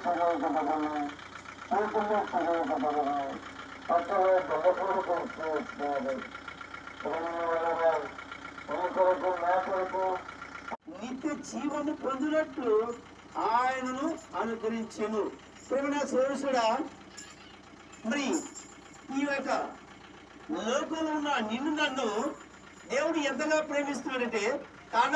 చదివించబడను, చేతుల్లో చదివించబడను, పక్కలో దొంగకూడు కొడుతూ వచ్చినాడు. నీ కొరకు నా కొరకు నిత్య జీవము పొందినట్లు ఆయనను అనుగ్రహించెను. ప్రేమ సోదరుడా, మరి ఈ యొక్క లోకంలో ఉన్న నిన్ను నన్ను దేవుడు ఎంతగా ప్రేమిస్తున్నాడంటే తన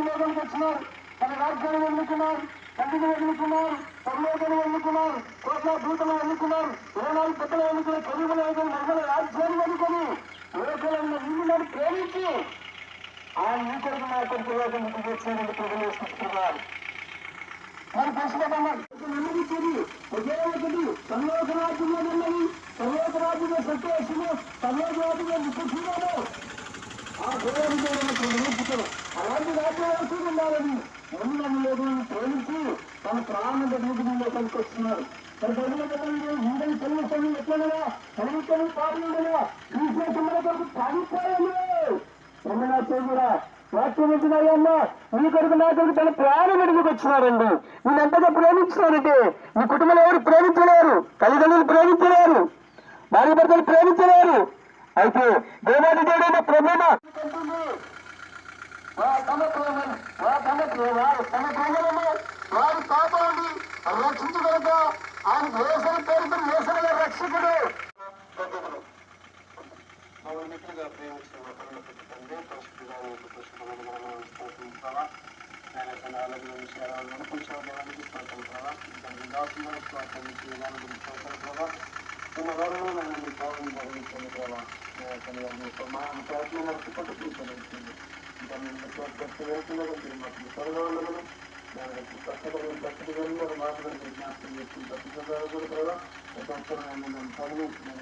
లోకానికి వచ్చినారు, తన రాజ్యాన్ని ఎన్నుకున్నారు, తండ్రిని ఎన్నుకున్నారు, పరలోకాన్ని ఎన్నుకున్నారు, కోట్ల దూతలు ఎన్నుకున్నారు, 24 పెద్దలు ఎన్నుకుని చదువులు మహిళల రాజ్యాన్ని ఎన్నుకొని లోకంలో ఉన్న నిన్ను నన్ను ప్రేమించి ఆయన నీ కొరకు నా కొరకు లోకానికి వచ్చారని ప్రజలు మరి ప్రశ్నమన్నారు ఒకే ఒకటి పరలోక రాజ్యంలో ఉన్నది, పరలోక రాజ్యంలో సంతోషము, పరలోక రాజ్యంలో నిశ్చితము. ఆ దేవుడితో అలాంటి రాజ్యాలు ఉండాలని ఉన్నది ప్రేమించి తన ప్రాణం బతుకులో పనికొస్తున్నారు. మరి ఇందరి తెలుగుతాను ఎట్లనగా తెలుగుతాను పాటలుగా క్రీస్తుల కొరకు పాడిపోయాను. కూడా వాక్యం ఉంటున్నాయన్నా నీ కొరకు నా కొరకు తన ప్రాణం ఎదుగుకు వచ్చినారండి. నేను ఎంతగా ప్రేమించినానంటే నీ కుటుంబంలో ఎవరు ప్రేమించలేరు, తల్లిదండ్రులు ప్రేమించలేరు, భార్య భర్తలు ప్రేమించలేరు. అయితే దేవాది దేవుడైన ప్రభుత్వ వారి కాపాడి రక్షించగలక ఆయన వేసవి పేరుతో వేసవిగా రక్షకుడు. మిత్రుగా ప్రేమించిన తండ్రి పరిశుద్ధంగా ఆలోచన విషయాలను అనుకుంటానికి స్వాతంత్రవా దాసులను స్వాతంత్ర ఉన్న వారిలో నేను మీ భావం భావించండి ప్రభావ మా ప్రయత్నం నడుచుకుంటూ తీసుకొనిస్తుంది. ఇంకా మేము వెళ్తున్నది మాకు త్వరగా ఉండదు. కష్టపడి మాట్లాడి జ్ఞాపకం చేసుకుంటాం. ప్రభావ చదివించిన